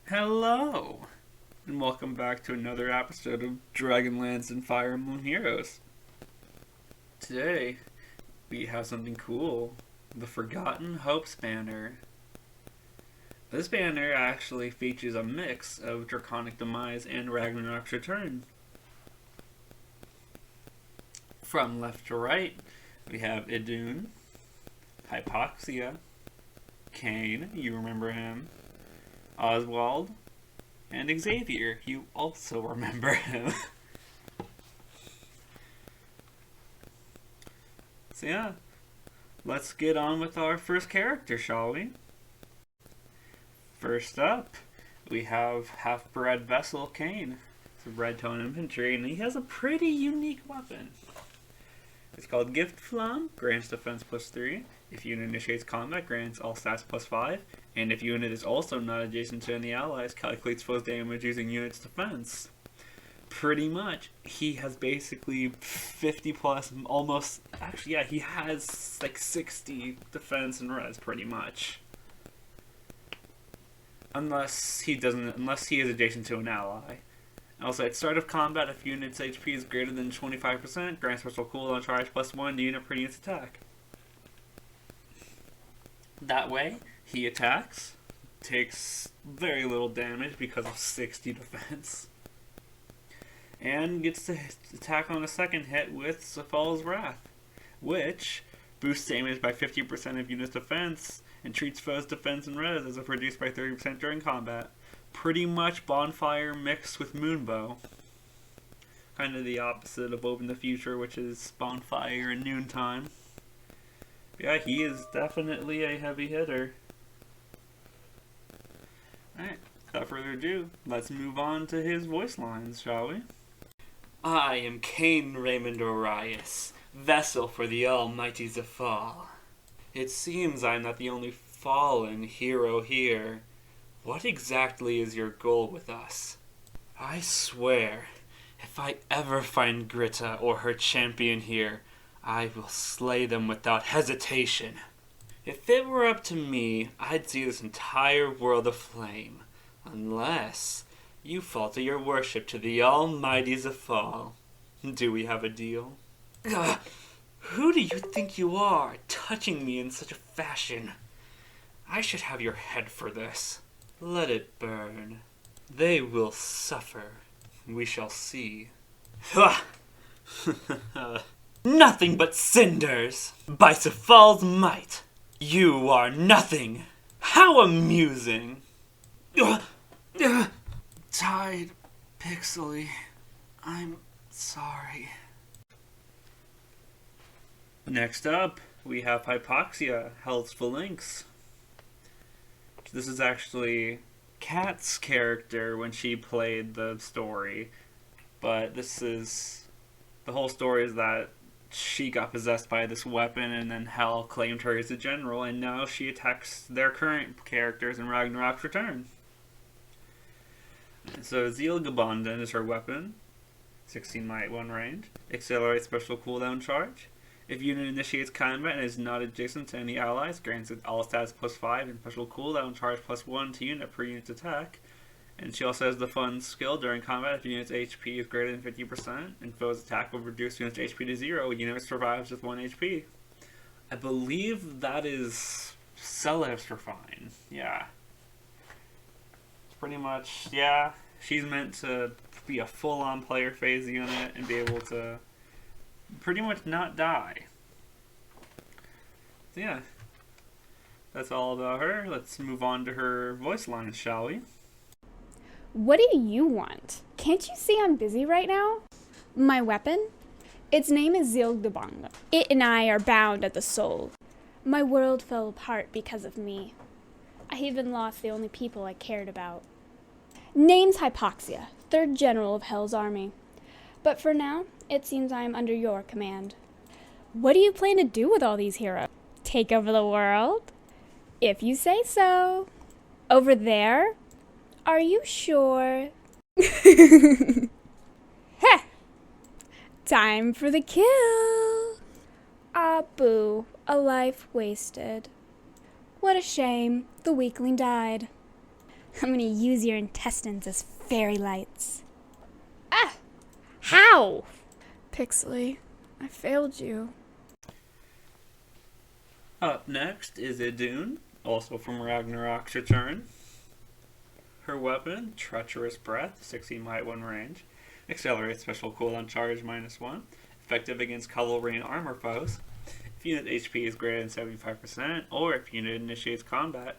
Hello, and welcome back to another episode of Dragonlands and Fire Emblem Heroes. Today, we have something cool, the Forgotten Hopes banner. This banner actually features a mix of Draconic Demise and Ragnarok's Return. From left to right, we have Dune, Hypoxia, Kane, you remember him, Oswald, and Xavier, you also remember him. So yeah, let's get on with our first character, shall we? First up, we have half-bred vessel Kane. It's a red tone infantry, and he has a pretty unique weapon. It's called Gift Flam, grants defense +3. If unit initiates combat, grants all stats +5. And if unit is also not adjacent to any allies, calculates foe's damage using unit's defense. Pretty much, he has basically 50 plus, almost, actually yeah, he has like 60 defense and res pretty much. Unless he is adjacent to an ally. Also, at start of combat, if unit's HP is greater than 25%, grants special cooldown charge +1 to unit per unit's attack. That way, he attacks, takes very little damage because of 60 defense, and gets to attack on a second hit with Safal's Wrath, which boosts damage by 50% of unit's defense and treats foe's defense and res as if reduced by 30% during combat. Pretty much Bonfire mixed with Moonbow. Kind of the opposite of Open the Future, which is Bonfire and Noontime. Yeah, he is definitely a heavy hitter. Alright, without further ado, let's move on to his voice lines, shall we? I am Kane Raymond Orias, vessel for the almighty Zafal. It seems I am not the only fallen hero here. What exactly is your goal with us? I swear, if I ever find Gritta or her champion here, I will slay them without hesitation. If it were up to me, I'd see this entire world aflame. Unless you falter your worship to the almighty Zafal. Do we have a deal? Ugh, who do you think you are, touching me in such a fashion? I should have your head for this. Let it burn. They will suffer. We shall see. Nothing but cinders! By Zafal's might! You are nothing! How amusing! Tied, Pixely. I'm sorry. Next up, we have Hypoxia, Hell's Phalanx. This is actually Kat's character when she played the story, but this is the whole story is that she got possessed by this weapon and then Hell claimed her as a general, and now she attacks their current characters in Ragnarok's Return. So Zielgebanden is her weapon, 16 might, 1 range, accelerates special cooldown charge. If unit initiates combat and is not adjacent to any allies, grants it all stats +5 and special cooldown charge +1 to unit per unit's attack. And she also has the fun skill during combat. If unit's HP is greater than 50% and foe's attack will reduce unit's HP to 0, unit survives with 1 HP. I believe that is Celeb's for fine. Yeah. It's pretty much, yeah. She's meant to be a full-on player phase unit and be able to pretty much not die. So yeah, that's all about her. Let's move on to her voice lines, shall we? What do you want? Can't you see I'm busy right now? My weapon? Its name is Zielgebanden. It and I are bound at the soul. My world fell apart because of me. I even lost the only people I cared about. Name's Hypoxia, 3rd General of Hell's Army. But for now, it seems I am under your command. What do you plan to do with all these heroes? Take over the world? If you say so. Over there? Are you sure? Heh! Time for the kill! Ah, boo, a life wasted. What a shame, the weakling died. I'm gonna use your intestines as fairy lights. Ah! How? Pixley, I failed you. Up next is a Dune, also from Ragnarok's Return. Her weapon, Treacherous Breath, 16 might 1 range. Accelerates special cooldown charge -1. Effective against cavalry and armor foes. If unit HP is greater than 75%, or if unit initiates combat,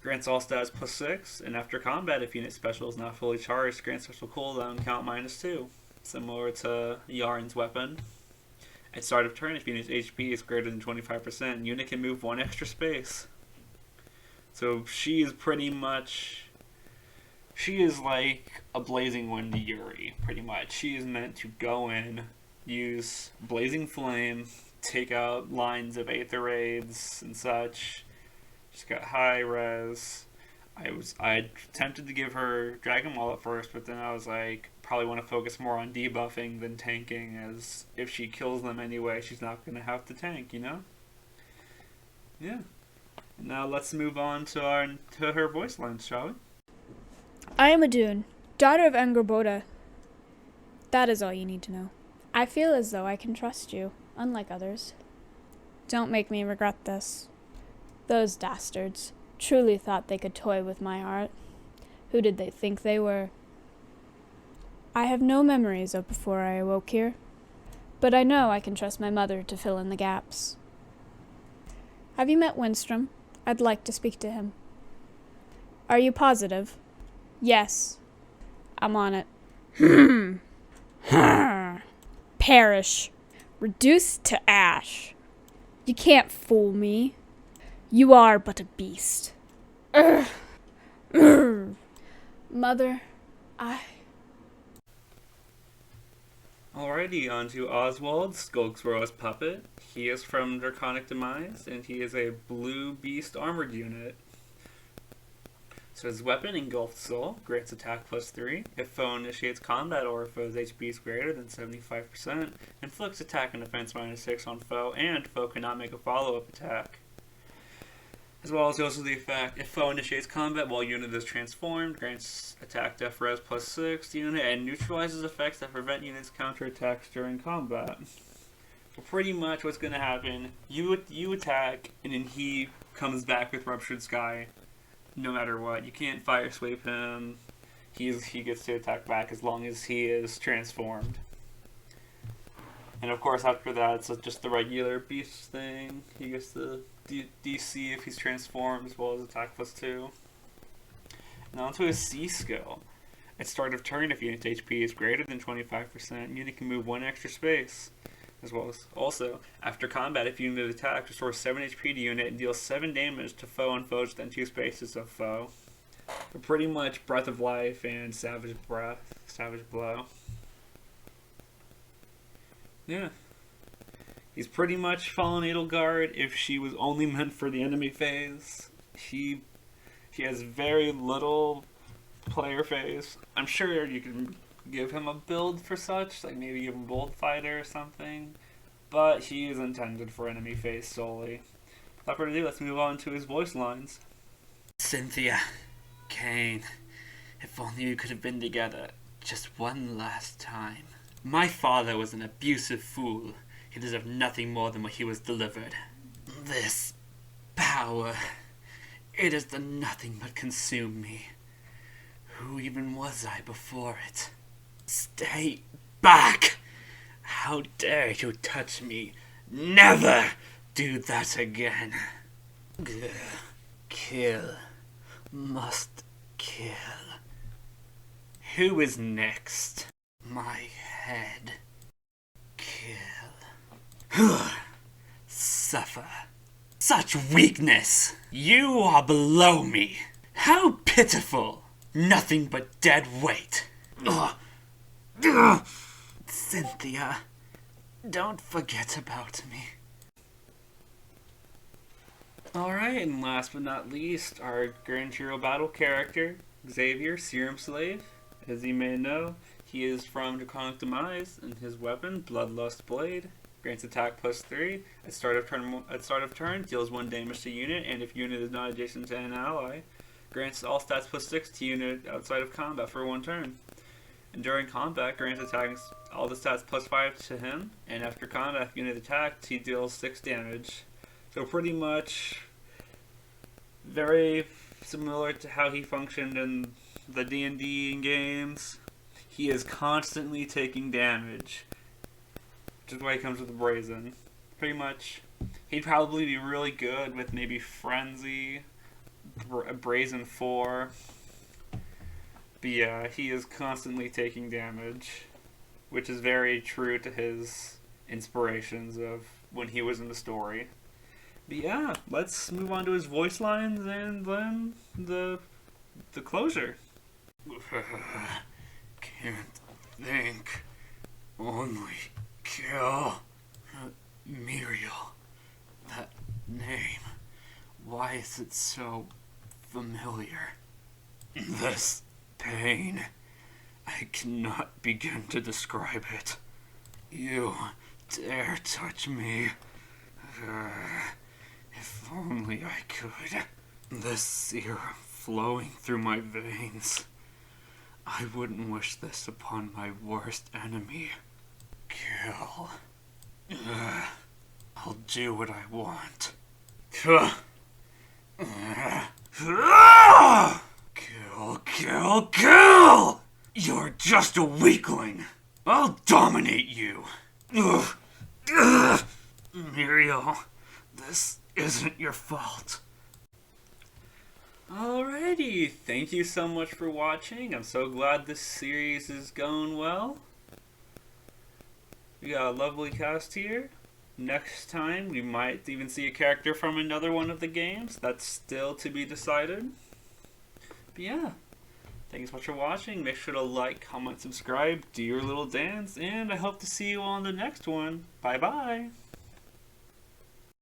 grants all stats +6, and after combat, if unit special is not fully charged, grants special cooldown count -2. Similar to Yarn's weapon. At start of turn, if unit's HP is greater than 25%, unit can move 1 extra space. So she is pretty much... She is like a Blazing Wind Yuri, pretty much. She is meant to go in, use Blazing Flame, take out lines of Aether Raids and such. She's got high res. I attempted to give her Dragon Maul at first, but then I was like, probably want to focus more on debuffing than tanking, as if she kills them anyway, she's not going to have to tank, you know? Yeah. Now let's move on to her voice lines, shall we? I am a Dune, daughter of Angerboda. That is all you need to know. I feel as though I can trust you, unlike others. Don't make me regret this. Those dastards truly thought they could toy with my heart. Who did they think they were? I have no memories of before I awoke here, but I know I can trust my mother to fill in the gaps. Have you met Winstrom? I'd like to speak to him. Are you positive? Yes. I'm on it. Perish. Reduced to ash. You can't fool me. You are but a beast. Mother, Alrighty, on to Oswald, Skulk's Royalist puppet. He is from Draconic Demise, and he is a blue beast armored unit. So his weapon, Engulfed Soul, grants attack +3. If foe initiates combat or if foe's HP is greater than 75%, inflicts attack and defense -6 on foe, and foe cannot make a follow-up attack. As well as also the effect, if foe initiates combat while unit is transformed, grants attack def res +6 to unit, and neutralizes effects that prevent units counterattacks during combat. So pretty much what's going to happen, you attack, and then he comes back with Ruptured Sky, no matter what. You can't fire sweep him, he gets to attack back as long as he is transformed. And of course after that, it's just the regular beast thing. He gets the DC if he's transformed, as well as attack +2. Now onto his C skill. At start of turn, if unit's HP is greater than 25%, unit can move 1 extra space. As well as also, after combat, if unit attacks, restores 7 HP to unit and deals 7 damage to foe and foes within 2 spaces of foe. So pretty much Breath of Life and Savage Blow. Yeah. He's pretty much Fallen Edelgard if she was only meant for the enemy phase. He has very little player phase. I'm sure you can give him a build for such, like maybe give him Bold Fighter or something, but he is intended for enemy phase solely. Without further ado, let's move on to his voice lines. Cynthia, Kane, if only you could have been together just one last time. My father was an abusive fool. He deserved nothing more than what he was delivered. This power, it has done nothing but consume me. Who even was I before it? Stay back! How dare you touch me? Never do that again. Kill. Must kill. Who is next? My head. Kill. Suffer. Such weakness! You are below me! How pitiful! Nothing but dead weight! Cynthia, don't forget about me. Alright, and last but not least, our Grand Hero battle character, Xavier, Serum Slave. As you may know, he is from Draconic Demise, and his weapon, Bloodlust Blade, grants attack +3. At start of turn, deals 1 damage to unit, and if unit is not adjacent to an ally, Grants all stats +6 to unit outside of combat for 1 turn. And during combat, grants attacks all the stats +5 to him, and after combat, if unit attacks, he deals 6 damage. So pretty much very similar to how he functioned in the D&D games. He is constantly taking damage, which is why he comes with the Brazen. Pretty much, he'd probably be really good with maybe Frenzy, Brazen 4. But yeah, he is constantly taking damage, which is very true to his inspirations of when he was in the story. But yeah, let's move on to his voice lines and then the closure. Can't think. Only kill. Muriel. That name. Why is it so familiar? This pain. I cannot begin to describe it. You dare touch me. If only I could. This serum flowing through my veins. I wouldn't wish this upon my worst enemy. Kill. I'll do what I want. Kill, kill! You're just a weakling. I'll dominate you. Muriel, this isn't your fault. Alrighty, thank you so much for watching. I'm so glad this series is going well. We got a lovely cast here. Next time, we might even see a character from another one of the games. That's still to be decided. But yeah, thanks so much for watching. Make sure to like, comment, subscribe, do your little dance, and I hope to see you on the next one. Bye-bye.